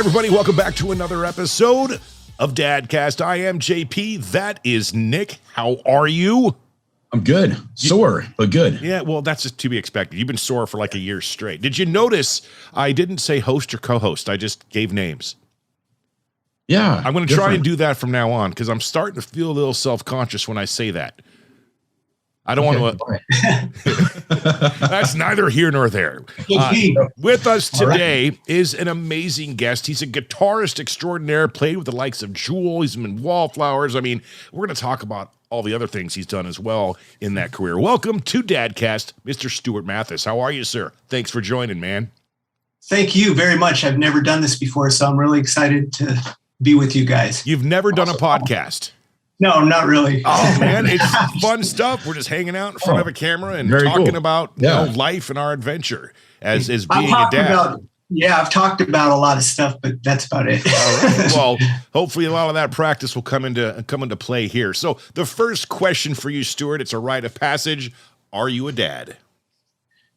everybody, welcome back to another episode of Dadcast. I am JP. That is Nick. How are you? I'm good. Sore, but good. Yeah, well, that's just to be expected. You've been sore for like a year straight. Did you notice I didn't say host or co-host? I just gave names. Yeah. I'm going to try and do that from now on because I'm starting to feel a little self-conscious when I say that. I don't want to. That's neither here nor there. With us today is an amazing guest. He's a guitarist extraordinaire, played with the likes of Jewell. He's been in Wallflowers. I mean, we're going to talk about all the other things he's done as well in that career. Welcome to Dadcast, Mr. Stuart Mathis. How are you, sir? Thanks for joining, man. Thank you very much. I've never done this before, so I'm really excited to be with you guys. You've never done a podcast? No, not really. Oh, man, it's fun stuff. We're just hanging out in front of a camera and talking about life and our adventure as being a dad. I've talked about a lot of stuff, but that's about it. All right. Well, hopefully a lot of that practice will come into play here. So the first question for you, Stuart, it's a rite of passage. Are you a dad?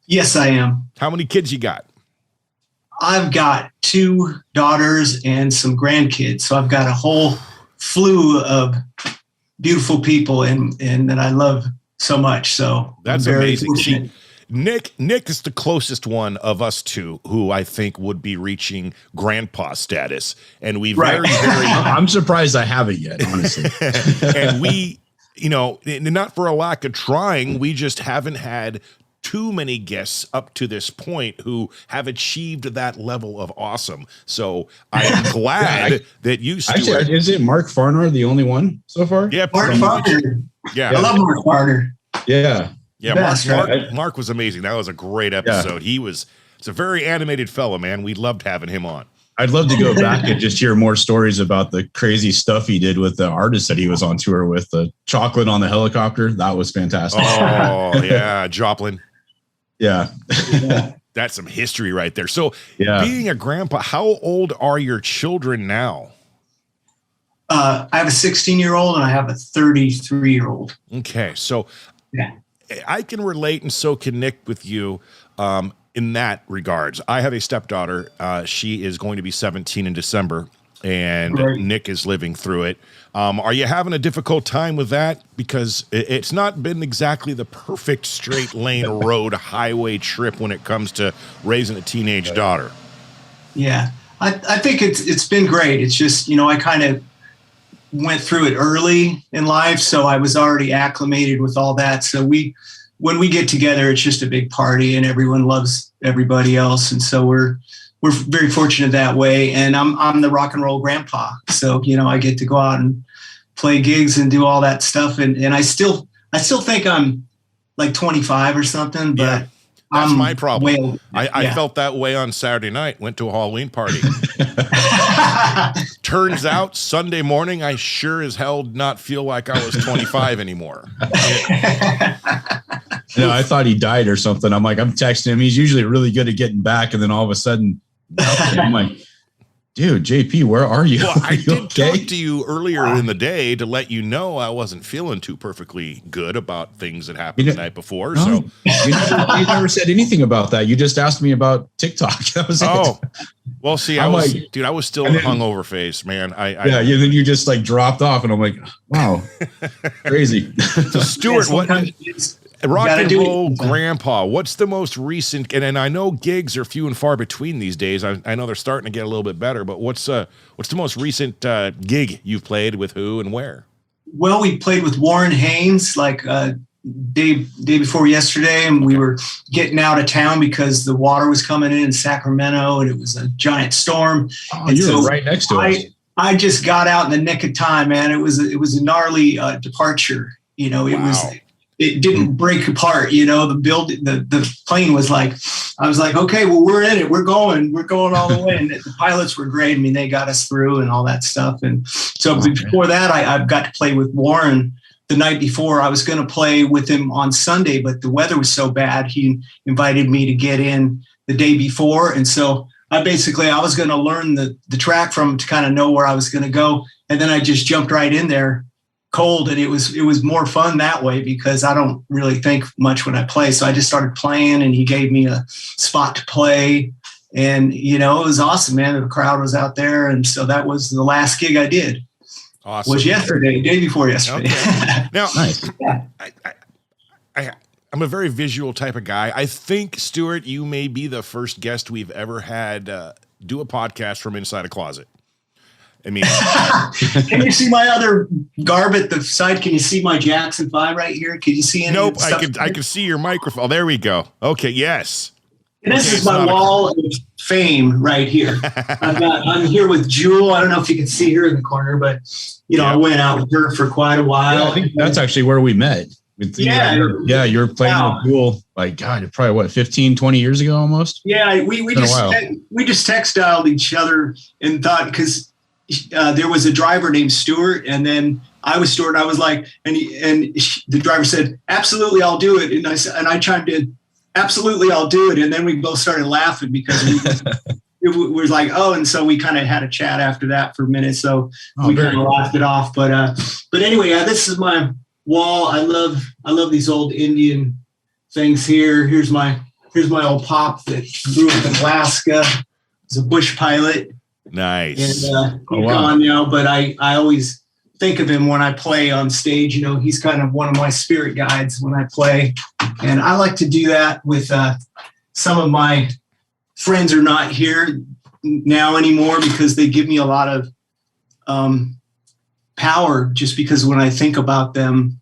Yes, I am. How many kids you got? I've got 2 daughters and some grandkids. So I've got a whole slew of beautiful people and that I love so much. So that's amazing. See, Nick is the closest one of us two who I think would be reaching grandpa status. And we very I'm surprised I haven't yet, honestly. And we, not for a lack of trying, we just haven't had too many guests up to this point who have achieved that level of awesome. So I am glad that you, Stuart. Actually, is it Mark Farnar the only one so far? Yeah, Mark Farnar. Yeah, I love Mark Farnar. Yeah. Mark was amazing. That was a great episode. Yeah. It's a very animated fellow, man. We loved having him on. I'd love to go back and just hear more stories about the crazy stuff he did with the artist that he was on tour with. The chocolate on the helicopter. That was fantastic. Oh, yeah. Joplin. Yeah. That's some history right there. So being a grandpa, how old are your children now? I have a 16-year-old and I have a 33-year-old. Okay. So I can relate, and so can Nick with you in that regards. I have a stepdaughter. She is going to be 17 in December, and Nick is living through it. Are you having a difficult time with that? Because it's not been exactly the perfect straight lane road highway trip when it comes to raising a teenage daughter. Yeah, I think it's been great. It's just, I kind of went through it early in life, so I was already acclimated with all that. So when we get together, it's just a big party and everyone loves everybody else. And so we're very fortunate that way. And I'm the rock and roll grandpa. So, I get to go out and play gigs and do all that stuff. And I still think I'm like 25 or something, but that's my problem. I felt that way on Saturday night, went to a Halloween party. Turns out Sunday morning, I sure as hell did not feel like I was 25 anymore. I thought he died or something. I'm texting him. He's usually really good at getting back. And then all of a sudden, I'm like, dude, JP, where are you? Well, I did talk to you earlier in the day to let you know I wasn't feeling too perfectly good about things that happened the night before. No, so you never said anything about that. You just asked me about TikTok. That was it. Well, see, I was still in the hungover phase, man. Then you just dropped off, and I'm like, wow, crazy. So, Stuart, what? Rock and roll grandpa, what's the most recent, and I know gigs are few and far between these days. I know they're starting to get a little bit better, but what's the most recent gig you've played with who and where? Well, we played with Warren Haynes day before yesterday, and we were getting out of town because the water was coming in Sacramento and it was a giant storm. Oh, and you were right next to us. I just got out in the nick of time, man. It was a gnarly departure. It didn't break apart, the plane was I was like, okay, well, we're in it. We're going all the way. And the pilots were great. I mean, they got us through and all that stuff. And so before that, I've got to play with Warren the night before. I was going to play with him on Sunday, but the weather was so bad. He invited me to get in the day before. And so I was going to learn the track from him to kind of know where I was going to go. And then I just jumped right in there cold, and it was more fun that way because I don't really think much when I play. So I just started playing, and he gave me a spot to play, And, you know, it was awesome, man. The crowd was out there. And so that was the last gig I did. Awesome. Was yesterday, day before yesterday. Okay. Now, Nice. I'm a very visual type of guy. I think, Stuart, you may be the first guest we've ever had do a podcast from inside a closet. I mean, can you see my other garb at the side? Can you see my Jackson 5 right here? Can you see any? Nope. I can see your microphone. There we go. Okay. Yes. And this is my wall of fame right here. I'm here with Jewell. I don't know if you can see her in the corner, but you know, I went out with her for quite a while. Yeah, I think that's actually where we met. You were playing with Jewell, like, God, probably what, 15, 20 years ago almost? Yeah, we just textiled each other and thought, because there was a driver named Stuart, and then I was Stuart, and I was like, the driver said, absolutely, I'll do it. And I chimed in, absolutely, I'll do it. And then we both started laughing because it was like, oh, and so we kind of had a chat after that for a minute. So we kind of laughed it off. But anyway, this is my wall. I love these old Indian things here. Here's my old pop that grew up in Alaska. He's a bush pilot. Nice. And he's gone now, but I always think of him when I play on stage. You know, he's kind of one of my spirit guides when I play. And I like to do that with some of my friends are not here now anymore because they give me a lot of power, just because when I think about them,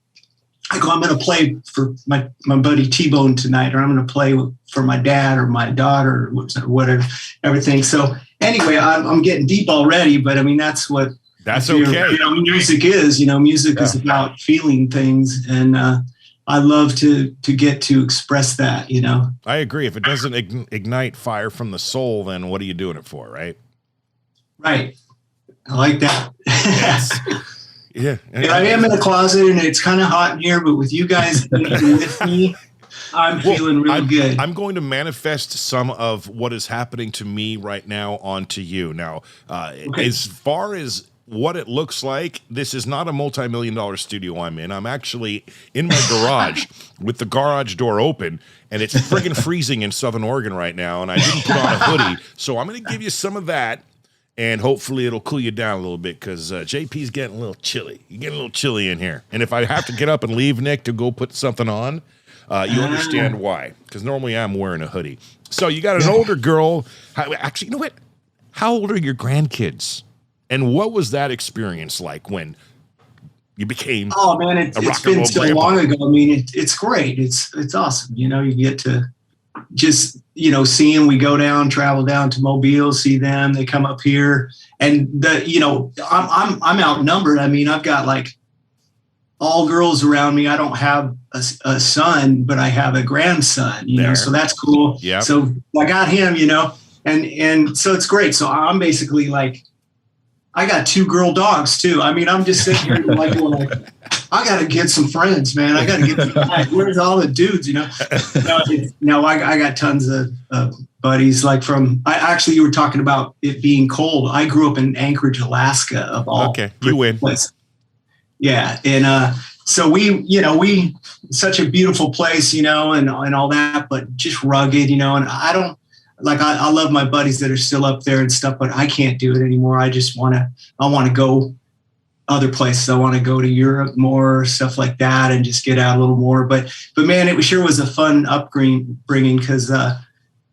I go, I'm going to play for my buddy T-Bone tonight, or I'm going to play for my dad or my daughter or whatever, everything. So anyway, I'm getting deep already, but I mean, that's okay. You know, music is, music is about feeling things. And I love to get to express that, I agree. If it doesn't ignite fire from the soul, then what are you doing it for, right? Right. I like that. Yes. Yeah. And I am in a closet, and it's kind of hot in here, but with you guys with me, I'm feeling really good. I'm going to manifest some of what is happening to me right now onto you. Now, as far as what it looks like, this is not a multi-million-dollar studio I'm in. I'm actually in my garage with the garage door open, and it's friggin' freezing in Southern Oregon right now, and I didn't put on a hoodie. So I'm going to give you some of that, and hopefully it'll cool you down a little bit, because JP's getting a little chilly. You're getting a little chilly in here. And if I have to get up and leave, Nick, to go put something on, you understand why, because normally I'm wearing a hoodie. So you got an older girl. Actually, you know what? How old are your grandkids? And what was that experience like when you became it's been so long ago. I mean, it's great. It's awesome. You get to just, see them. We go down, travel down to Mobile, see them. They come up here, and I'm outnumbered. I mean, I've got like all girls around me. I don't have a son, but I have a grandson, so that's cool. Yeah. So I got him, and so it's great. So I'm basically like, I got 2 girl dogs too. I mean, I'm just sitting here like, I got to get some friends, man. I got to get some guys. Where's all the dudes, No, I got tons of buddies. Like you were talking about it being cold. I grew up in Anchorage, Alaska, of all. Okay, you win. Places. Yeah, and so we such a beautiful place, and all that, but just rugged, and I don't. Like I love my buddies that are still up there and stuff, but I can't do it anymore. I want to go other places. I want to go to Europe more, stuff like that, and just get out a little more. But man, it sure was a fun upbringing because,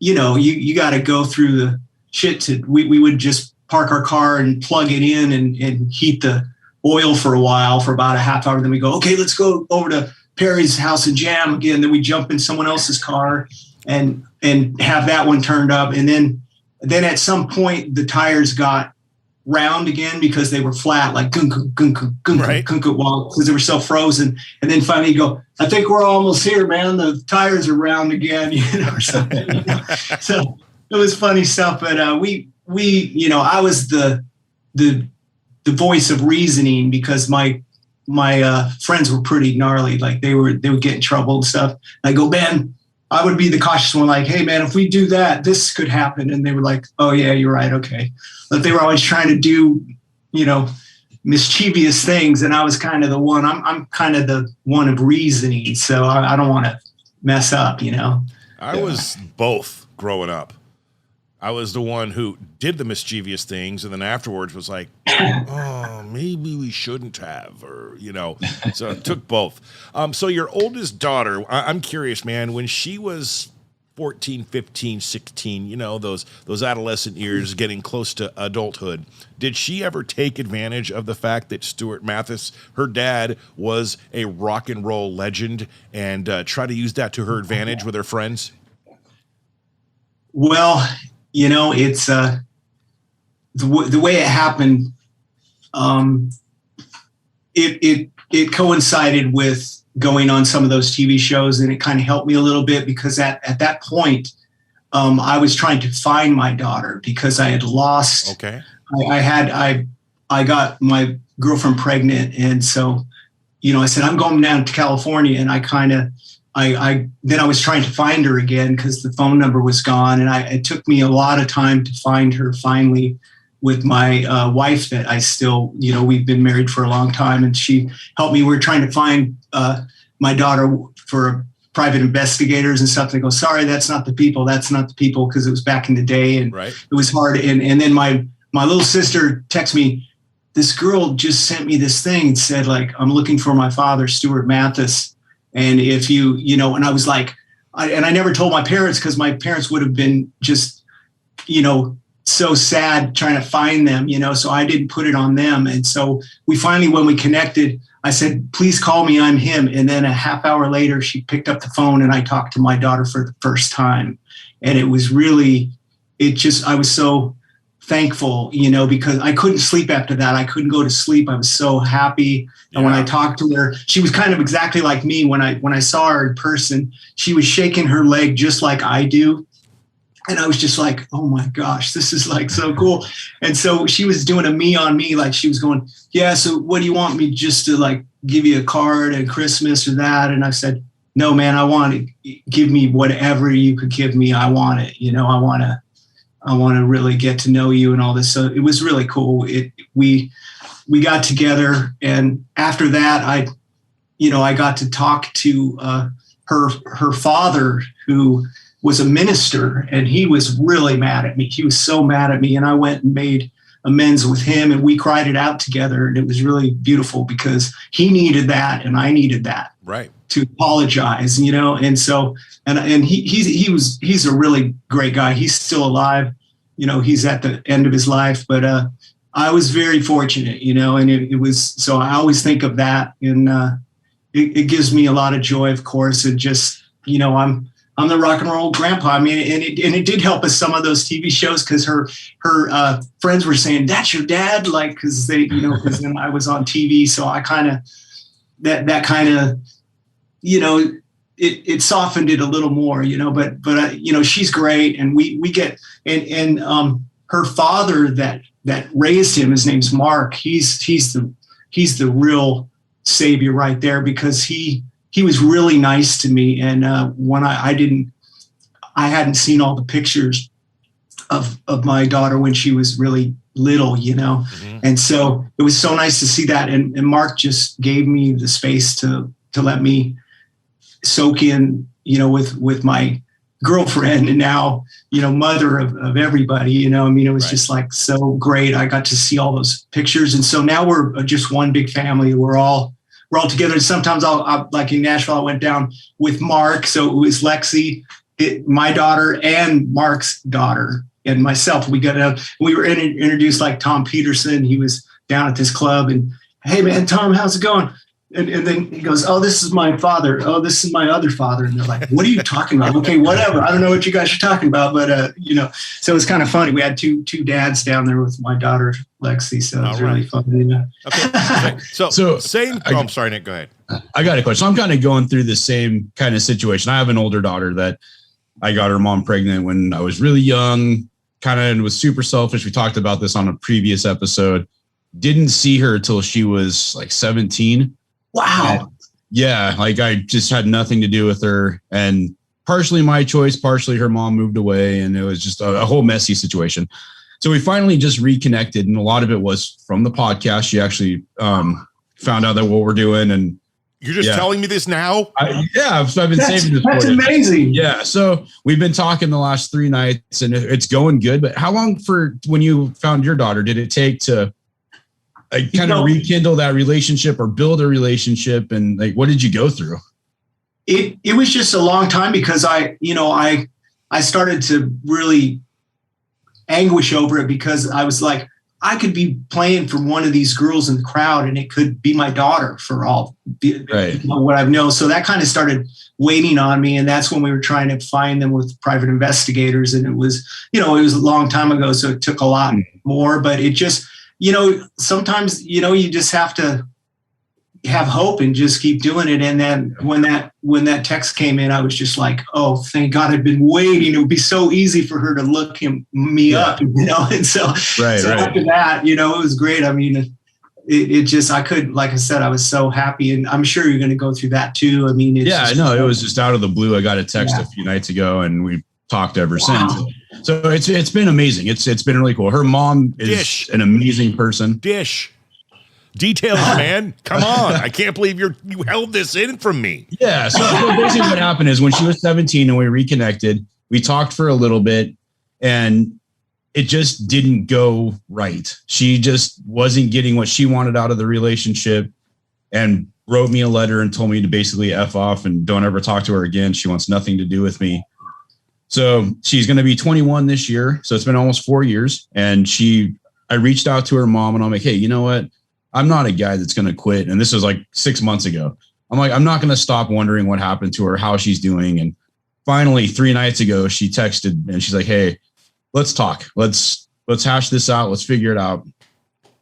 you got to go through the shit we would just park our car and plug it in and heat the oil for a while for about a half hour. Then we go, okay, let's go over to Perry's house and jam again. Then we jump in someone else's car and have that one turned up. And then at some point the tires got round again because they were flat, like because they were so frozen. And then finally you go, I think we're almost here, man. The tires are round again, or something. So it was funny stuff. But I was the voice of reasoning because my friends were pretty gnarly. Like they would get in trouble and stuff. I go, man, I would be the cautious one, like, hey, man, if we do that, this could happen. And they were like, oh, yeah, you're right. Okay. But they were always trying to do, mischievous things. And I was kind of the one, I'm kind of the one of reasoning. So I don't want to mess up, I was both growing up. I was the one who did the mischievous things, and then afterwards was like, oh, maybe we shouldn't have, or, so it took both. So your oldest daughter, I'm curious, man, when she was 14, 15, 16, those adolescent years getting close to adulthood, did she ever take advantage of the fact that Stuart Mathis, her dad, was a rock and roll legend and try to use that to her advantage with her friends? Well, it's the way it happened. It coincided with going on some of those TV shows, and it kind of helped me a little bit because at that point, I was trying to find my daughter because I had lost. Okay. I got my girlfriend pregnant, and so I said I'm going down to California, and then I was trying to find her again because the phone number was gone, and it took me a lot of time to find her finally with my wife that I still, we've been married for a long time, and she helped me. We were trying to find my daughter for private investigators and stuff. They go, sorry, that's not the people, because it was back in the day, and right. It was hard. And then my little sister texted me, this girl just sent me this thing and said, like, I'm looking for my father, Stuart Mathis. And if and I was like, I never told my parents because my parents would have been just, so sad trying to find them, so I didn't put it on them. And so we finally, when we connected, I said, please call me, I'm him. And then a half hour later, she picked up the phone and I talked to my daughter for the first time. And it was really, I was so thankful, because I couldn't sleep after that. I couldn't go to sleep. I was so happy. Yeah. And when I talked to her, she was kind of exactly like me. When I saw her in person, she was shaking her leg just like I do. And I was just like, oh my gosh, this is like so cool. And so she was doing a me on me, like she was going, yeah, so what do you want me just to like give you a card at Christmas or that? And I said, no, man, I want to give me whatever you could give me. I want it. I want to really get to know you and all this. So it was really cool. We got together, and after that, I got to talk to her father, who was a minister, and he was really mad at me. He was so mad at me, and I went and made amends with him, and we cried it out together, and it was really beautiful because he needed that, and I needed that, right, to apologize, and so and he's a really great guy. He's still alive, he's at the end of his life, but I was very fortunate, and it was, so I always think of that, and it gives me a lot of joy, of course, and just I'm the rock and roll grandpa. I mean, and it did help us some of those TV shows because her friends were saying, "That's your dad," like because they, because then I was on TV, so I kind of that kind of, it softened it a little more, But she's great, and we get and her father that raised him, his name's Mark. He's the real savior right there because he was really nice to me. And when I hadn't seen all the pictures of my daughter when she was really little, mm-hmm. And so it was so nice to see that. And Mark just gave me the space to let me soak in, with my girlfriend and now, mother of everybody, it was right. Just like so great. I got to see all those pictures. And so now we're just one big family. We're all together. Sometimes I'll like in Nashville, I went down with Mark. So it was Lexi, my daughter, and Mark's daughter, and myself. We were introduced like Tom Peterson. He was down at this club, and hey man, Tom, how's it going? And then he goes, oh, this is my father. Oh, this is my other father. And they're like, what are you talking about? Okay, whatever. I don't know what you guys are talking about, but so it's kind of funny. We had two dads down there with my daughter Lexi, so it was really fun. Okay. So same. I'm sorry, Nick. Go ahead. I got a question. I'm kind of going through the same kind of situation. I have an older daughter that I got her mom pregnant when I was really young. Kind of was super selfish. We talked about this on a previous episode. Didn't see her till she was like 17. Wow. Yeah. Like I just had nothing to do with her, and partially my choice, partially her mom moved away, and it was just a whole messy situation. So we finally just reconnected, and a lot of it was from the podcast. She actually found out that what we're doing, and You're just telling me this now? I've been saving this. That's amazing. Yeah. So we've been talking the last 3 nights and it's going good. But how long for when you found your daughter did it take to kind of rekindle that relationship or build a relationship? And like, what did you go through? It was just a long time because I started to really anguish over it because I was like, I could be playing for one of these girls in the crowd and it could be my daughter for all what I've known. So that kind of started waiting on me. And that's when we were trying to find them with private investigators. And it was a long time ago. So it took a lot more, but it just, sometimes, you just have to have hope and just keep doing it. And then when that text came in, I was just like, oh, thank God, I've been waiting. It would be so easy for her to look me up, and so after that, it was great. I mean, it just, I could, like I said, I was so happy, and I'm sure you're going to go through that too. I mean, I know it was just out of the blue. I got a text a few nights ago and we talked ever since. So it's been amazing. It's been really cool. Her mom is an amazing person. Details, man. Come on. I can't believe you held this in from me. Yeah. So basically what happened is when she was 17 and we reconnected, we talked for a little bit and it just didn't go right. She just wasn't getting what she wanted out of the relationship and wrote me a letter and told me to basically F off and don't ever talk to her again. She wants nothing to do with me. So she's going to be 21 this year. So it's been almost 4 years. And I reached out to her mom and I'm like, hey, you know what? I'm not a guy that's going to quit. And this was like 6 months ago. I'm like, I'm not going to stop wondering what happened to her, how she's doing. And finally, 3 nights ago, she texted and she's like, hey, let's talk. Let's hash this out. Let's figure it out.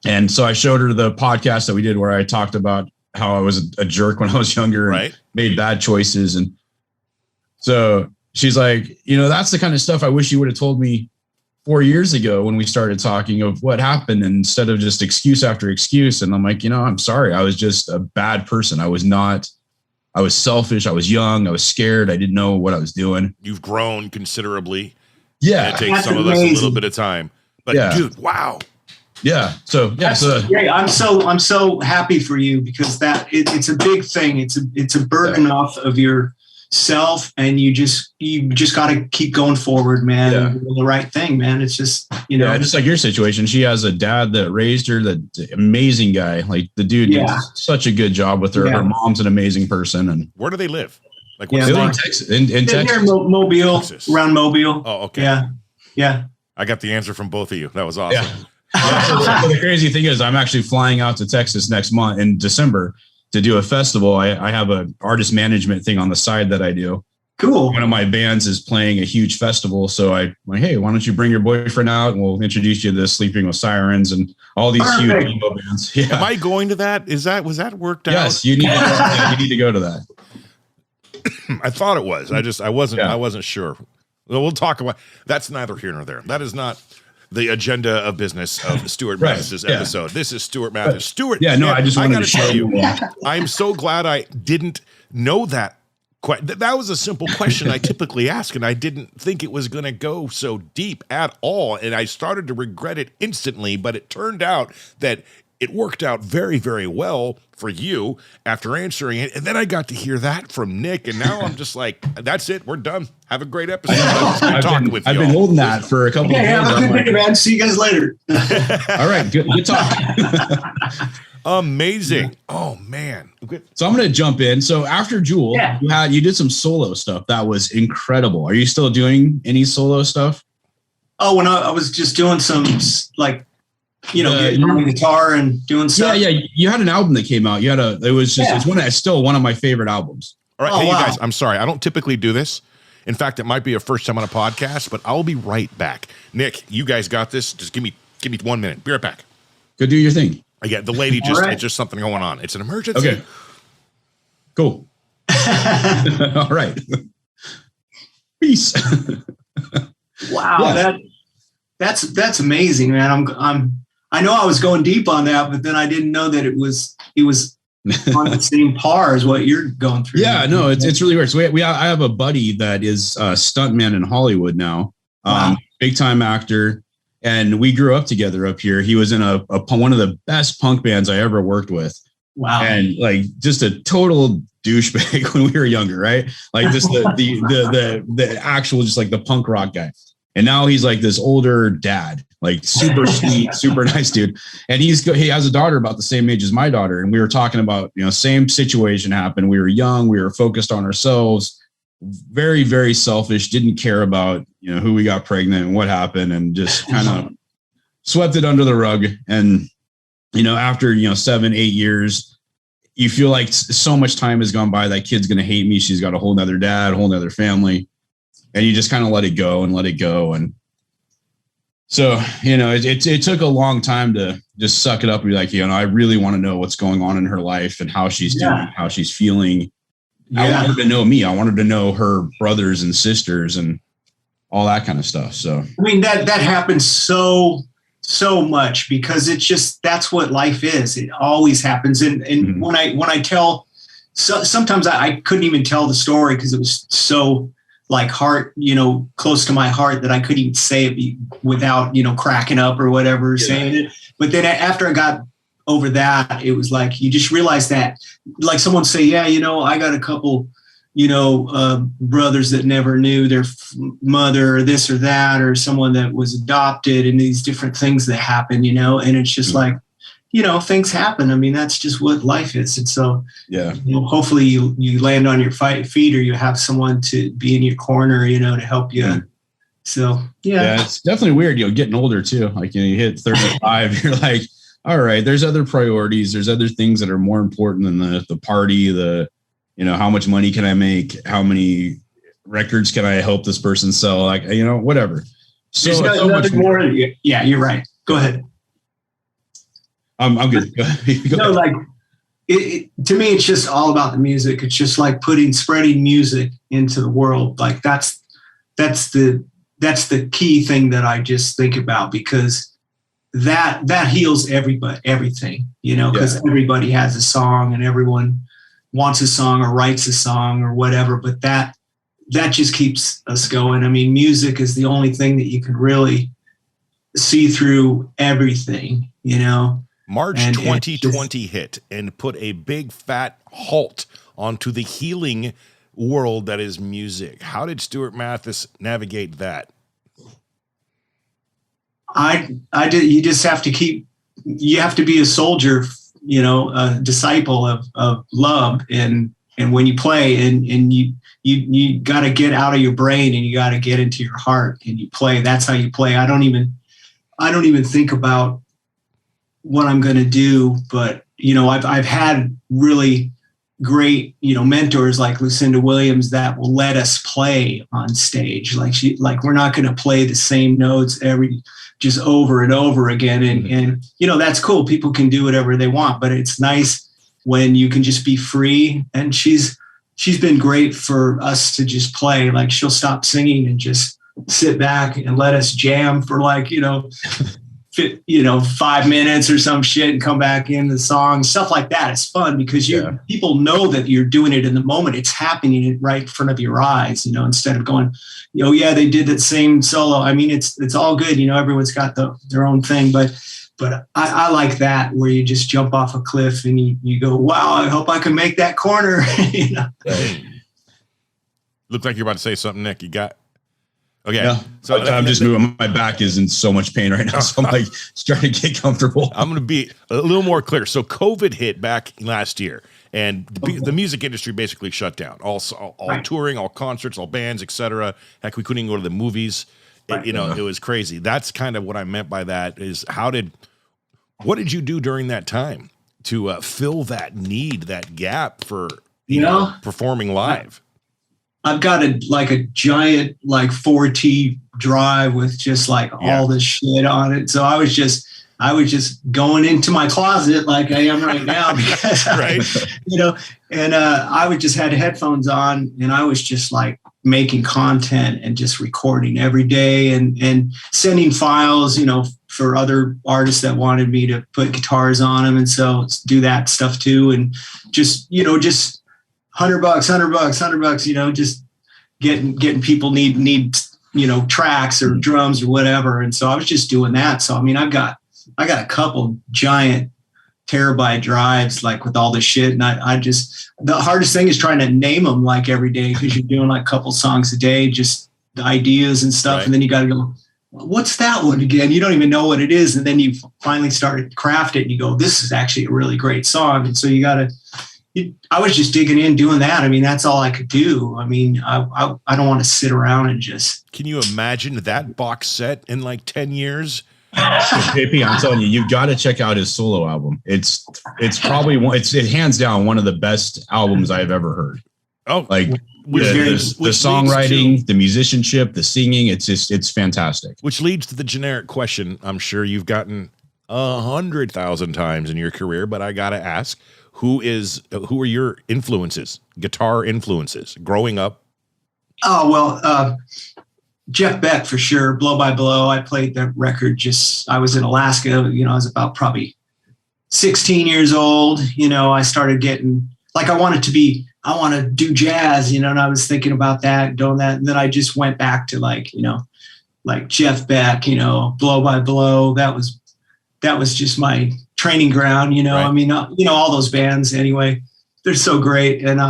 And so I showed her the podcast that we did where I talked about how I was a jerk when I was younger and made bad choices. And so she's like, that's the kind of stuff I wish you would have told me 4 years ago when we started talking of what happened instead of just excuse after excuse. And I'm like, I'm sorry. I was just a bad person. I was selfish. I was young. I was scared. I didn't know what I was doing. You've grown considerably. Yeah. And it takes some of us a little bit of time, but dude, wow. Yeah. So, that's great. I'm so happy for you because it's a big thing. It's a burden off of your self, and you just got to keep going forward, man. And do the right thing, man. It's just just like your situation. She has a dad that raised her, that amazing guy. Like the dude did such a good job with her. Her mom's an amazing person. And where do they live? Like what's in Texas? In Texas, near Mobile, Texas. Around Mobile. Oh, okay. Yeah. I got the answer from both of you. That was awesome. So the crazy thing is, I'm actually flying out to Texas next month in December to do a festival. I have an artist management thing on the side that I do. Cool. One of my bands is playing a huge festival. So I'm like, hey, why don't you bring your boyfriend out and we'll introduce you to Sleeping with Sirens and all these huge emo bands. Yeah. Am I going to that? Was that worked out? Yes, you need to go to that. I thought it was. I wasn't sure. We'll talk about that's neither here nor there. That is not the agenda of business of the Stuart Mathis episode. This is Stuart Mathis. Stuart. Yeah, no, I just wanted to show you. I'm so glad I didn't know that. That was a simple question I typically ask, and I didn't think it was going to go so deep at all. And I started to regret it instantly, but it turned out that it worked out very, very well for you after answering it. And then I got to hear that from Nick, and now I'm just like, that's it. We're done. Have a great episode. I've been holding that for a couple of days. Have a good day, man. See you guys later. All right. Good talk. Amazing. Oh, man. Okay. So I'm going to jump in. So after Jewell, you did some solo stuff. That was incredible. Are you still doing any solo stuff? Oh, when I was just doing some getting on the guitar and doing stuff. Yeah. You had an album that came out. It's still one of my favorite albums. All right. You guys, I'm sorry. I don't typically do this. In fact, it might be a first time on a podcast, but I'll be right back. Nick, you guys got this. Just give me 1 minute. Be right back. Go do your thing. Yeah, the lady it's just something going on. It's an emergency. Okay. Cool. All right. Peace. Wow. That's amazing, man. I know I was going deep on that, but then I didn't know that he was on the same par as what you're going through. Yeah, no, it's really weird. So I have a buddy that is a stuntman in Hollywood now, big time actor, and we grew up together up here. He was in one of the best punk bands I ever worked with. Wow. And like just a total douchebag when we were younger, right? Like just the actual, just like the punk rock guy. And now he's like this older dad, like super sweet, super nice dude. And he has a daughter about the same age as my daughter. And we were talking about, same situation happened. We were young, we were focused on ourselves, very, very selfish, didn't care about, who we got pregnant and what happened, and just kind of swept it under the rug. And, after, 7-8 years, you feel like so much time has gone by. That kid's going to hate me. She's got a whole nother dad, a whole nother family. And you just kind of let it go. And so, it took a long time to just suck it up and be like, I really want to know what's going on in her life and how she's doing, how she's feeling. Yeah. I wanted to know me. I wanted to know her brothers and sisters and all that kind of stuff. So, I mean, that happens so much because it's just, that's what life is. It always happens. And mm-hmm. when I tell, sometimes I couldn't even tell the story because it was so like heart, close to my heart that I couldn't even say it without, cracking up or whatever, saying it. But then after I got over that, it was like, you just realize that, like someone say, yeah, I got a couple, brothers that never knew their mother or this or that, or someone that was adopted, and these different things that happen, and it's just like, things happen. I mean, that's just what life is. And so, hopefully you land on your feet, or you have someone to be in your corner, to help you. Yeah. So, yeah, it's definitely weird, getting older too. Like, you hit 35, you're like, all right, there's other priorities. There's other things that are more important than the party, how much money can I make? How many records can I help this person sell? Like, whatever. So, so much more. Yeah, you're right. Go ahead. I'm good. Go no, like to me, it's just all about the music. It's just like spreading music into the world. Like that's the key thing that I just think about, because that heals everything, because everybody has a song and everyone wants a song or writes a song or whatever, but that just keeps us going. I mean, music is the only thing that you can really see through everything, March 2020 hit and put a big fat halt onto the healing world that is music. How did Stuart Mathis navigate that? I did. You just have to you have to be a soldier, a disciple of love. And when you play and you got to get out of your brain and you got to get into your heart and you play. That's how you play. I don't even think about what I'm going to do, but I've had really great mentors like Lucinda Williams that will let us play on stage. Like we're not going to play the same notes just over and over again, and that's cool. People can do whatever they want, but it's nice when you can just be free. And she's been great for us to just play. Like she'll stop singing and just sit back and let us jam for 5 minutes or some shit and come back in the song, stuff like that. It's fun because people know that you're doing it in the moment. It's happening right in front of your eyes, instead of going, they did that same solo. I mean, it's all good. Everyone's got their own thing, but I like that where you just jump off a cliff and you go, wow, I hope I can make that corner. Look like you're about to say something, Nick. You got. Okay, yeah. So I'm just moving. My back is in so much pain right now, so I'm like trying to get comfortable. I'm going to be a little more clear. So COVID hit back last year, and the music industry basically shut down. All touring, all concerts, all bands, etc. Heck, we couldn't even go to the movies. It was crazy. That's kind of what I meant by that. Is what did you do during that time to fill that need, that gap for performing live? I've got a giant 4T drive with just all this shit on it. So I was just going into my closet like I am right now because and I would just had headphones on and I was just making content and just recording every day and sending files, for other artists that wanted me to put guitars on them. And so do that stuff too. And just $100, just getting people need tracks or drums or whatever. And so I was just doing that. So I mean, I got a couple giant terabyte drives, like with all this shit. And I just, the hardest thing is trying to name them like every day, because you're doing like a couple songs a day, just the ideas and stuff. Right. And then you got to go, what's that one again? You don't even know what it is. And then you finally start to craft it and you go, this is actually a really great song. And so you got to, I was just digging in, doing that. I mean, that's all I could do. I mean, I don't want to sit around and just. Can you imagine that box set in like 10 years? JP, I'm telling you, you've got to check out his solo album. It's probably it's hands down one of the best albums I've ever heard. Oh, like the songwriting, the musicianship, the singing. It's fantastic. Which leads to the generic question I'm sure you've gotten 100,000 times in your career, but I got to ask. Who are your influences, guitar influences growing up? Oh, well, Jeff Beck for sure. Blow by Blow. I played that record I was in Alaska, I was about probably 16 years old. I started getting like, I want to do jazz, and I was thinking about that, doing that. And then I just went back to like Jeff Beck, Blow by Blow. That was just my training ground, right. I mean, all those bands anyway, they're so great. And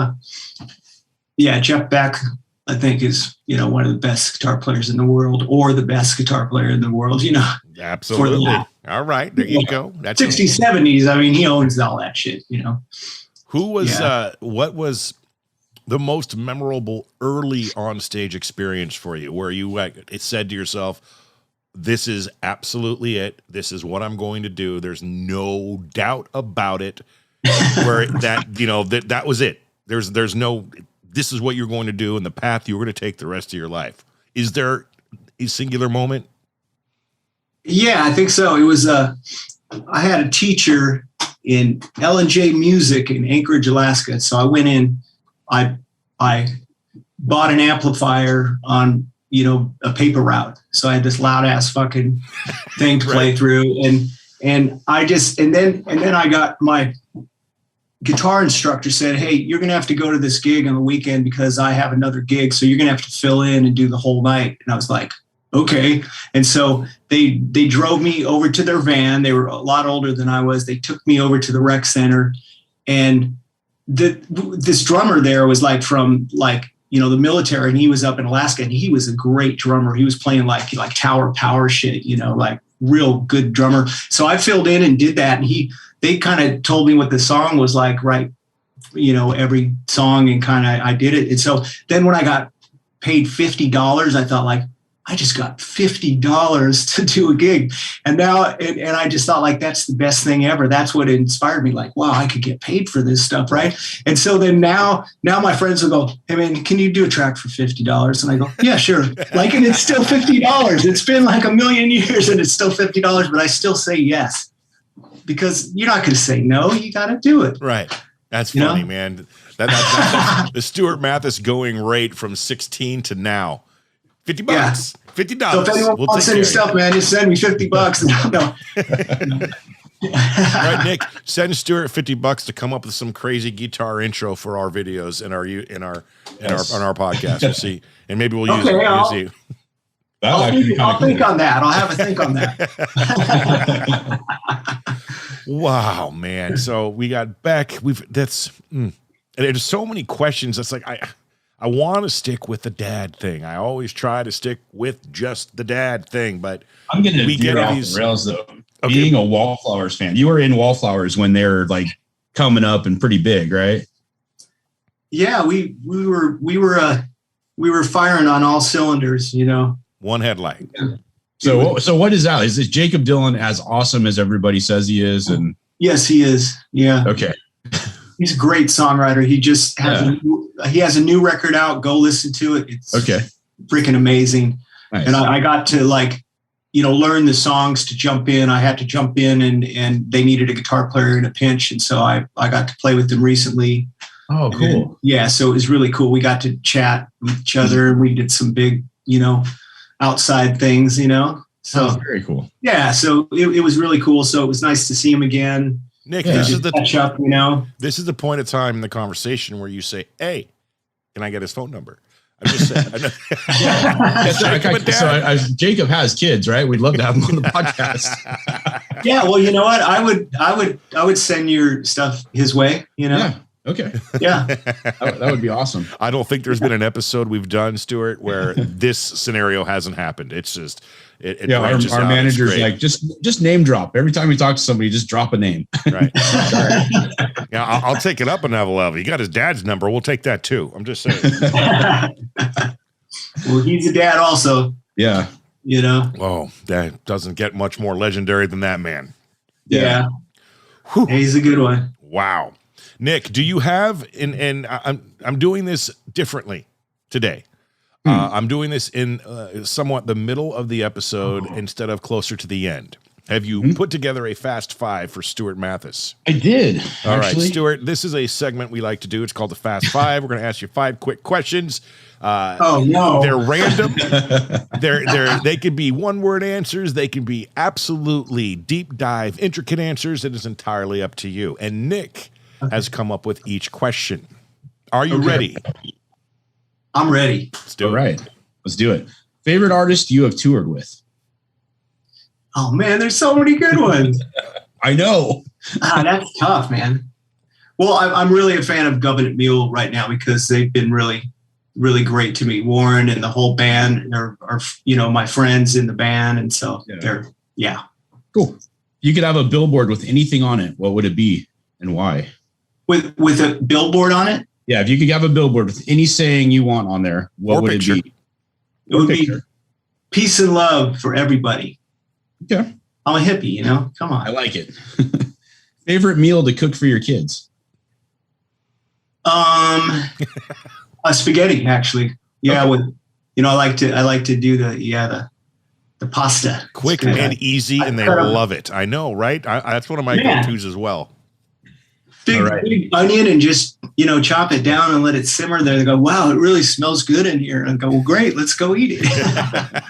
Jeff Beck, I think is, one of the best guitar players in the world, or the best guitar player in the world, Absolutely. All right. There you go. That's 60s, 70s. I mean, he owns all that shit, Who was, what was the most memorable early on stage experience for you where you it said to yourself, this is absolutely it. This is what I'm going to do. There's no doubt about it. Where that was it. There's no, this is what you're going to do and the path you're going to take the rest of your life. Is there a singular moment? Yeah, I think so. It was, I had a teacher in L&J Music in Anchorage, Alaska. So I went in, I bought an amplifier on, a paper route. So I had this loud ass fucking thing to play through. And then I got my guitar instructor said, hey, you're going to have to go to this gig on the weekend because I have another gig. So you're going to have to fill in and do the whole night. And I was like, okay. And so they drove me over to their van. They were a lot older than I was. They took me over to the rec center, and this drummer there was like from the military, and he was up in Alaska, and he was a great drummer. He was playing like Tower Power shit, like real good drummer. So I filled in and did that. And they kind of told me what the song was like, right? Every song, and kind of, I did it. And so then when I got paid $50, I thought like, I just got $50 to do a gig. And now, and I just thought like, that's the best thing ever. That's what inspired me. Like, wow, I could get paid for this stuff. Right. And so then now my friends will go, hey man, can you do a track for $50? And I go, yeah, sure. Like, and it's still $50. It's been like a million years and it's still $50, but I still say yes, because you're not going to say no. You got to do it. Right. That's funny, man. That's the Stuart Mathis going rate from 16 to now. $50. Yeah. $50. So if anyone wants any stuff, man, just send me $50. No. Right, Nick, send Stuart $50 to come up with some crazy guitar intro for our videos and on our podcast. You'll see, and maybe we'll use it. I'll think on that. I'll have a think on that. Wow, man. So we got Beck. And there's so many questions. It's like I want to stick with the dad thing. I always try to stick with just the dad thing, but I'm going to veer off the rails though. Okay. Being a Wallflowers fan, you were in Wallflowers when they're like coming up and pretty big, right? Yeah, we were firing on all cylinders, One headlight. Yeah. So what is that? Is this Jacob Dylan as awesome as everybody says he is? And yes, he is. Yeah. Okay. He's a great songwriter. He just has a new record out. Go listen to it. It's freaking amazing. Nice. And I got to learn the songs to jump in. I had to jump in and they needed a guitar player in a pinch. And so I got to play with them recently. Oh, cool. And, so it was really cool. We got to chat with each other and we did some big, outside things, So very cool. Yeah. So it was really cool. So it was nice to see him again. Nick, this is the catch up, This is the point of time in the conversation where you say, "Hey, can I get his phone number?" I'm just saying. Jacob has kids, right? We'd love to have him on the podcast. Yeah, well, you know what? I would send your stuff his way. Yeah. Okay. Yeah. That would be awesome. I don't think there's been an episode we've done, Stuart, where this scenario hasn't happened. It's just our manager's like just name drop every time we talk to somebody. Just drop a name. Right. Yeah, I'll take it up another level. You got his dad's number. We'll take that too. I'm just saying. Well, he's a dad also. Yeah. Oh, that doesn't get much more legendary than that man. Yeah. He's a good one. Wow. Nick, do you have, and I'm doing this differently today. I'm doing this in somewhat the middle of the episode instead of closer to the end. Have you put together a fast five for Stuart Mathis? I did. All right, Stuart, this is a segment we like to do. It's called the Fast Five. We're going to ask you 5 quick questions. Oh, no. They're random. They could be one-word answers. They can be absolutely deep dive, intricate answers. It is entirely up to you. And Nick has come up with each question. Are you ready? I'm ready. Let's do it. All right. Let's do it. Favorite artist you have toured with? Oh, man, there's so many good ones. I know. That's tough, man. Well, I'm really a fan of Government Mule right now because they've been really, really great to me. Warren and the whole band are my friends in the band. And so they're cool. You could have a billboard with anything on it. What would it be and why? With a billboard on it? Yeah, if you could have a billboard with any saying you want on there, what would it be? It would be peace and love for everybody. Okay. I'm a hippie, Come on. I like it. Favorite meal to cook for your kids? A spaghetti, actually. Yeah, okay. I like to do the pasta. Quick and easy, and they love it. I know, right? That's one of my go-tos as well. Big onion and just, chop it down and let it simmer there. They go, wow, it really smells good in here. And I go, well, great, let's go eat it.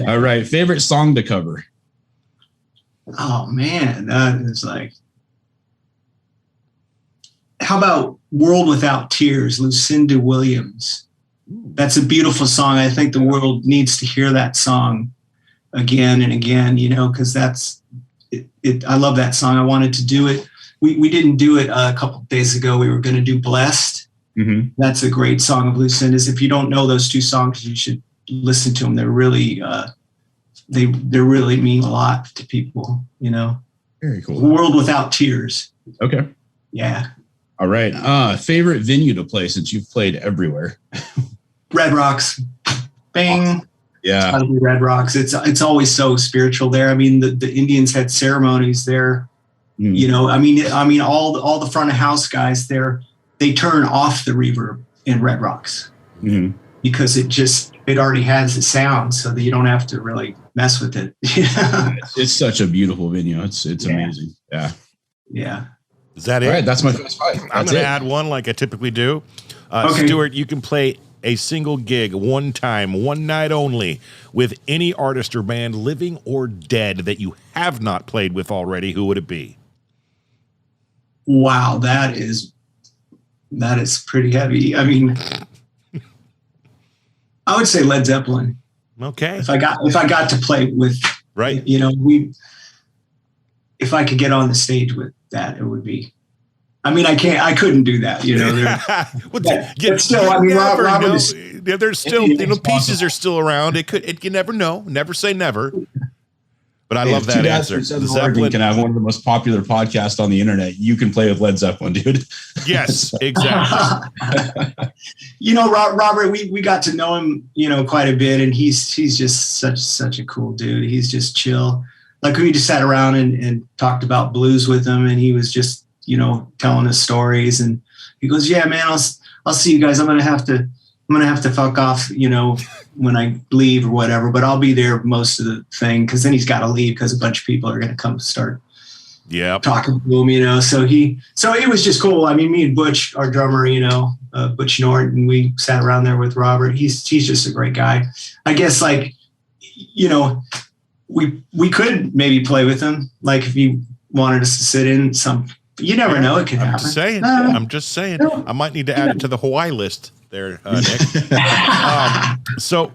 All right. Favorite song to cover? Oh, man. That is how about World Without Tears, Lucinda Williams? That's a beautiful song. I think the world needs to hear that song again and again, because that's it. I love that song. I wanted to do it. We didn't do it a couple of days ago. We were going to do Blessed. Mm-hmm. That's a great song of Lucinda's. If you don't know those 2 songs, you should listen to them. They're really, they really mean a lot to people, Very cool. World Without Tears. Okay. Yeah. All right. Favorite venue to play since you've played everywhere? Red Rocks. Bang. Yeah. It's gotta be Red Rocks. It's always so spiritual there. I mean, the Indians had ceremonies there. All the front of house guys there, they turn off the reverb in Red Rocks because it already has the sound, so that you don't have to really mess with it. It's such a beautiful venue. It's amazing. Yeah. Yeah. Is that it? All right, that's my first 5. I'm going to add one like I typically do. Okay. Stuart, you can play a single gig one time, one night only, with any artist or band, living or dead, that you have not played with already. Who would it be? Wow, that is pretty heavy. I mean, I would say Led Zeppelin. Okay. If I got to play with, right, if I could get on the stage with that, it would be. I mean, I couldn't do that, But still, Robert is, there's still, pieces are still around. You never know. Never say never. But I love that answer. The Zeppelin can have one of the most popular podcasts on the internet. You can play with Led Zeppelin, dude. Yes, exactly. Robert, we got to know him, quite a bit, and he's just such a cool dude. He's just chill. Like we just sat around and talked about blues with him, and he was just, telling us stories, and he goes, "Yeah, man, I'll see you guys. I'm gonna have to fuck off, when I leave or whatever, but I'll be there most of the thing." Cause then he's got to leave because a bunch of people are going to come start talking to him, so it was just cool. I mean, me and Butch, our drummer, Butch Norton, we sat around there with Robert. He's just a great guy. I guess we could maybe play with him. Like if he wanted us to sit in You never know. It could happen. I'm just saying. I might need to add it to the Hawaii list there, Nick. So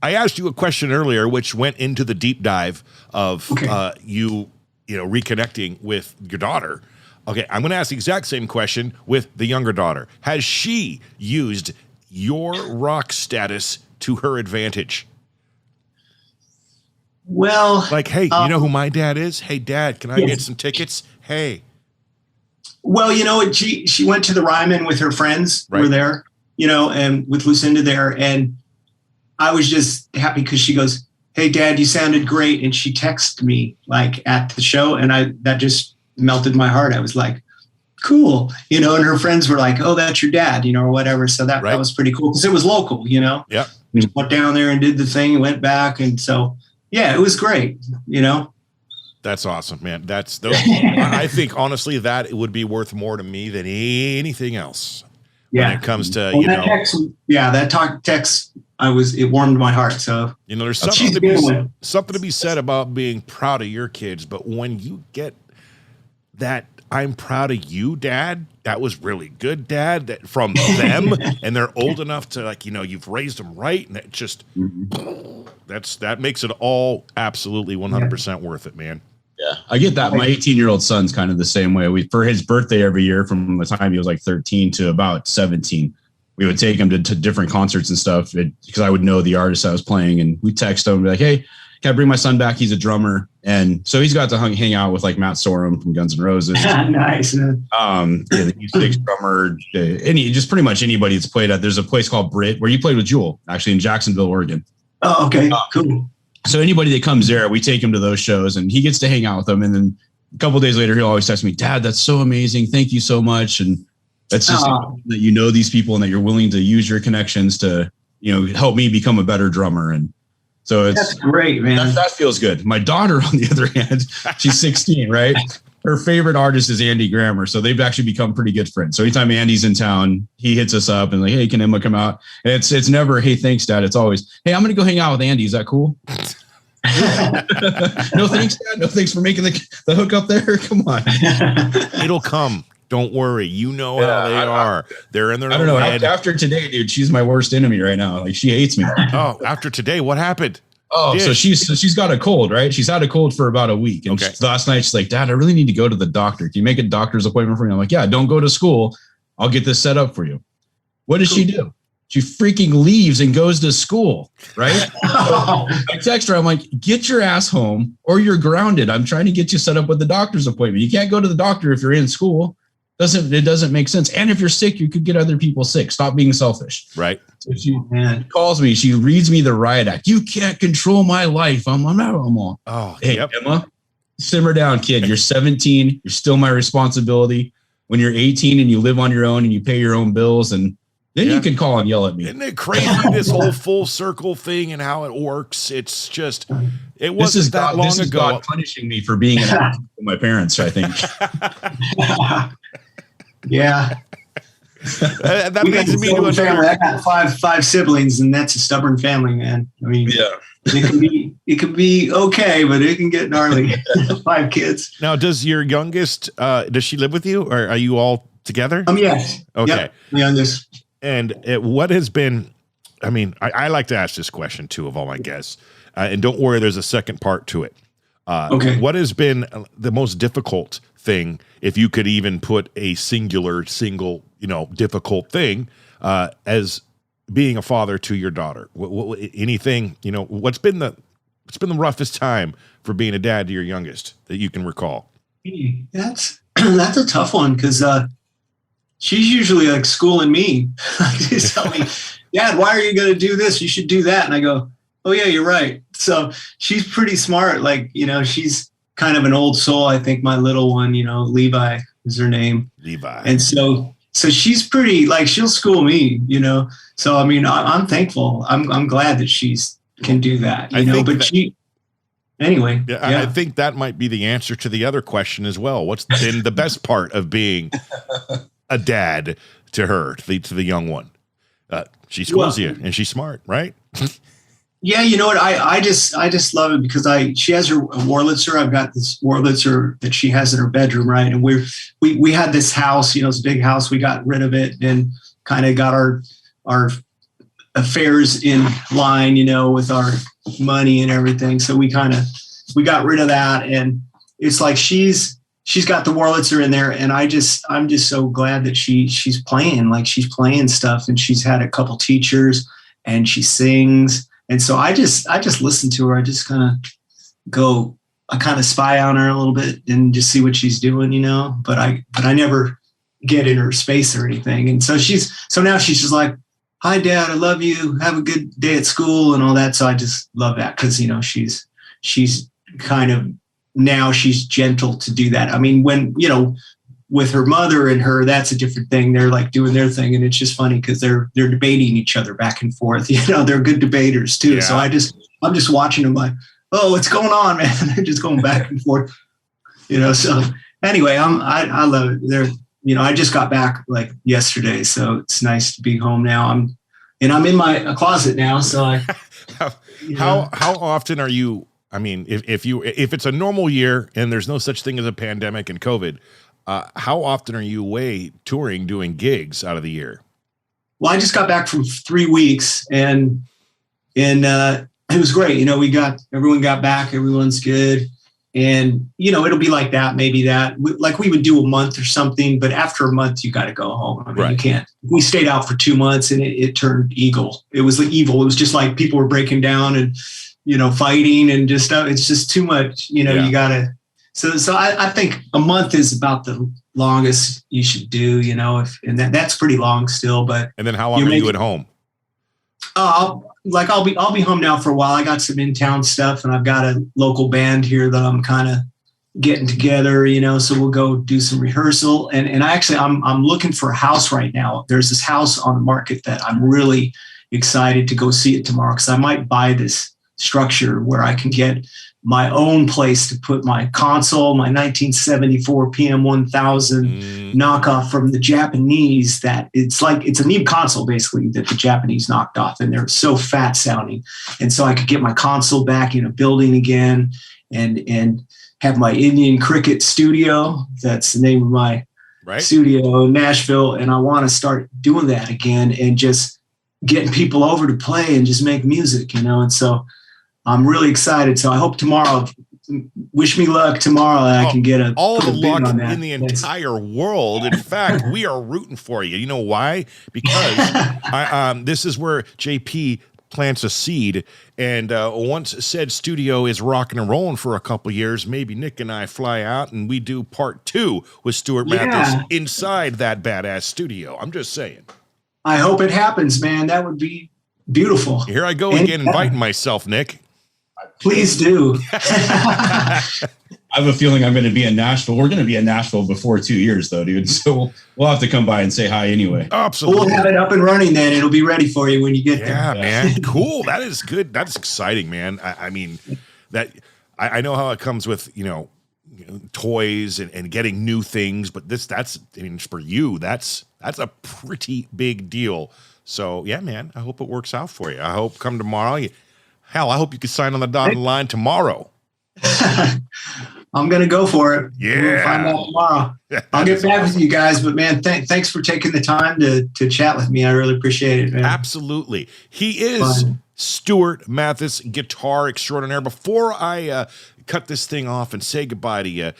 I asked you a question earlier, which went into the deep dive of you reconnecting with your daughter. Okay, I'm going to ask the exact same question with the younger daughter. Has she used your rock status to her advantage? Well, like, hey, you know who my dad is? Hey, Dad, can I get some tickets? Hey. Well, she went to the Ryman with her friends who were there, and with Lucinda there. And I was just happy because she goes, hey, Dad, you sounded great. And she texted me like at the show. And that just melted my heart. I was like, cool, and her friends were like, oh, that's your dad, or whatever. So that was pretty cool because it was local, Yeah. We went down there and did the thing and went back. And so, yeah, it was great, That's awesome, man. I think honestly that it would be worth more to me than anything else. Yeah. When it comes to, that text, it warmed my heart. So, there's something to be said about being proud of your kids. But when you get that, I'm proud of you, Dad, that was really good, Dad, that from them, and they're old enough to you've raised them right. And it just, that makes it all absolutely 100% worth it, man. Yeah, I get that. My 18-year-old son's kind of the same way. For his birthday every year, from the time he was like 13 to about 17, we would take him to different concerts and stuff because I would know the artist I was playing, and we text him and be like, "Hey, can I bring my son back? He's a drummer," and so he's got to hang out with like Matt Sorum from Guns N' Roses. Nice. The U6 drummer, just pretty much anybody that's played at. There's a place called Brit where you played with Jewell, actually in Jacksonville, Oregon. Oh, okay, cool. So anybody that comes there, we take him to those shows, and he gets to hang out with them. And then a couple of days later, he'll always text me, "Dad, that's so amazing. Thank you so much." And that's just that these people and that you're willing to use your connections to help me become a better drummer. And so that's great, man. That feels good. My daughter, on the other hand, she's 16, right? Her favorite artist is Andy Grammer, so they've actually become pretty good friends. So anytime Andy's in town, he hits us up and like, "Hey, can Emma come out?" And it's never, "Hey, thanks, Dad." It's always, "Hey, I'm going to go hang out with Andy. Is that cool?" No thanks, Dad. No thanks for making the hook up there. Come on. It'll come. Don't worry. How they are. They're in their own head. After today, dude, she's my worst enemy right now. Like, she hates me. Oh, after today, what happened? Oh, so she's got a cold, right? She's had a cold for about a week. And last night she's like, "Dad, I really need to go to the doctor. Can you make a doctor's appointment for me?" I'm like, "Yeah, don't go to school. I'll get this set up for you." What does she do? She freaking leaves and goes to school, right? So I text her. I'm like, "Get your ass home or you're grounded. I'm trying to get you set up with the doctor's appointment. You can't go to the doctor if you're in school. It doesn't make sense. And if you're sick, you could get other people sick. Stop being selfish." Right. So she calls me. She reads me the riot act. "You can't control my life." I'm all, "Oh, hey, Emma, simmer down, kid. You're 17. You're still my responsibility. When you're 18 and you live on your own and you pay your own bills, and then you can call and yell at me." Isn't it crazy, this whole full circle thing and how it works? It's just, it wasn't that long ago. This is God punishing me for being an ass to my parents, I think. Yeah. That leads me to family. I got five siblings, and that's a stubborn family, man. I mean, it can be okay, but it can get gnarly. 5 kids. Now, does your youngest does she live with you, or are you all together? Yes. Okay. Yep, youngest. And what has been? I mean, I like to ask this question too of all my guests, and don't worry, there's a second part to it. What has been the most difficult thing, if you could even put a single, difficult thing, as being a father to your daughter? Anything, what's been the roughest time for being a dad to your youngest that you can recall? That's a tough one, because she's usually like schooling me. She's telling me, "Dad, why are you going to do this? You should do that." And I go, "Oh yeah, you're right." So she's pretty smart. Like, she's kind of an old soul. I think my little one, Levi is her name. Levi. And so she's pretty, like, she'll school me, So, I mean, I'm thankful. I'm glad that she's can do that, anyway. Yeah, I think that might be the answer to the other question as well. What's been the best part of being a dad to her, to the young one? She schools you, and she's smart, right? Yeah, you know what? I just love it because she has her Wurlitzer. I've got this Wurlitzer that she has in her bedroom, right? And we had this house, you know, it's a big house. We got rid of it and kind of got our affairs in line, you know, with our money and everything. So we got rid of that, and it's like she's got the Wurlitzer in there, and I'm just so glad that she's playing stuff, and she's had a couple teachers, and she sings. And so I just listen to her. I just kind of spy on her a little bit and just see what she's doing, you know, but I never get in her space or anything. And so now she's just like, "Hi, Dad, I love you. Have a good day at school," and all that. So I just love that because, you know, she's kind of, now she's gentle to do that. I mean, when, you know, with her mother and her, that's a different thing. They're like doing their thing, and it's just funny because they're debating each other back and forth. You know, they're good debaters too. Yeah. So I'm just watching them like, "Oh, what's going on, man?" They're just going back and forth. You know. So anyway, I love it. You know, I just got back like yesterday, so it's nice to be home now. I'm in my closet now. So how often are you? I mean, if it's a normal year and there's no such thing as a pandemic and COVID, how often are you away touring, doing gigs out of the year? Well, I just got back from 3 weeks, and it was great. You know, everyone got back, everyone's good. And, you know, it'll be like that, maybe we would do a month or something, but after a month, you got to go home. I mean, right. You can't. We stayed out for 2 months, and it turned evil. It was evil. It was just like people were breaking down and, you know, fighting and just stuff. It's just too much, you know. Yeah. You got to. So I think a month is about the longest you should do, you know, and that's pretty long still. But and then how long are you at home? I'll be home now for a while. I got some in-town stuff, and I've got a local band here that I'm kind of getting together, you know. So we'll go do some rehearsal, and I'm looking for a house right now. There's this house on the market that I'm really excited to go see it tomorrow, because I might buy this structure where I can get my own place to put my console, my 1974 PM1000 knockoff from the Japanese. That it's a Neve console basically that the Japanese knocked off, and they're so fat sounding. And so I could get my console back in a building again, and have my Indian Cricket studio. That's the name of my studio in Nashville. And I want to start doing that again, and just getting people over to play and just make music, you know. And so I'm really excited. So I hope tomorrow, wish me luck tomorrow, that I can get all the luck in the entire world. In fact, we are rooting for you. You know why? Because this is where JP plants a seed. And once said studio is rocking and rolling for a couple years, maybe Nick and I fly out and we do part 2 with Stuart Mathis inside that badass studio. I'm just saying. I hope it happens, man. That would be beautiful. Here I go again, inviting myself, Nick. Please do. I have a feeling I'm going to be in Nashville. We're going to be in Nashville before 2 years, though, dude. So we'll have to come by and say hi anyway. Absolutely. We'll have it up and running then. It'll be ready for you when you get there. Yeah, man. Cool. That is good. That's exciting, man. I mean, I know how it comes with, you know, toys and getting new things, but for you, that's a pretty big deal. So yeah, man, I hope it works out for you. I hope come tomorrow. Hell, I hope you can sign on the dotted line tomorrow. I'm going to go for it. Yeah. We'll find out tomorrow. I'll get back with you guys, but man, thanks for taking the time to chat with me. I really appreciate it, man. Absolutely. He is Stuart Mathis, guitar extraordinaire. Before I cut this thing off and say goodbye to you,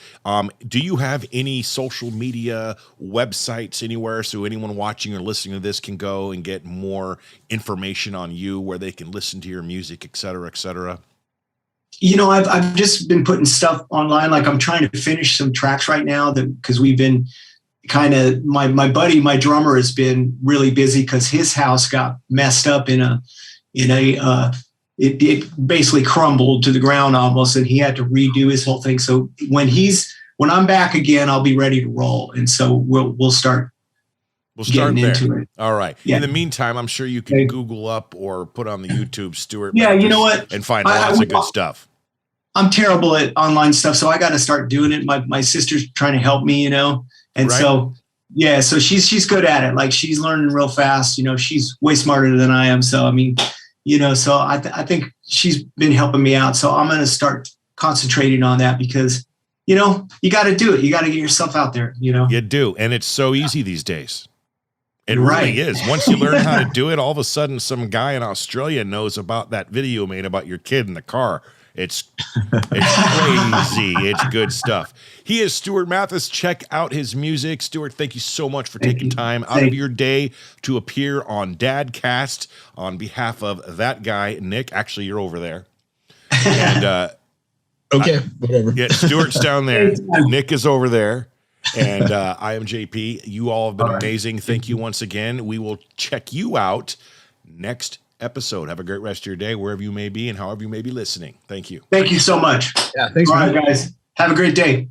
do you have any social media websites anywhere so anyone watching or listening to this can go and get more information on you, where they can listen to your music, et cetera, et cetera? You know, I've just been putting stuff online. Like I'm trying to finish some tracks right now because we've been kind of, my buddy, my drummer, has been really busy because his house got messed up it basically crumbled to the ground almost, and he had to redo his whole thing. So when I'm back again, I'll be ready to roll. And so we'll start getting there. Into it. All right. Yeah. In the meantime, I'm sure you can Google up or put on the YouTube Stuart. Yeah, you know what? And find lots of good stuff. I'm terrible at online stuff, so I got to start doing it. My sister's trying to help me, you know, and so she's good at it. Like she's learning real fast. You know, she's way smarter than I am. So I mean, So I think she's been helping me out. So I'm going to start concentrating on that because, you got to do it. You got to get yourself out there, You do. And it's so easy these days. It really is. Once you learn how to do it, all of a sudden some guy in Australia knows about that video made about your kid in the car. It's crazy. It's good stuff. He is Stuart Mathis. Check out his music. Stuart, thank you so much for taking time out of your day to appear on Dadcast on behalf of that guy, Nick. Actually, you're over there. And okay, whatever. Yeah, Stuart's down there. Nick is over there. And I am JP. You all have been amazing. Thank you once again. We will check you out next episode. Have a great rest of your day, wherever you may be and however you may be listening. Thank you. Thank you so much. Yeah, thanks, all right, guys. Have a great day.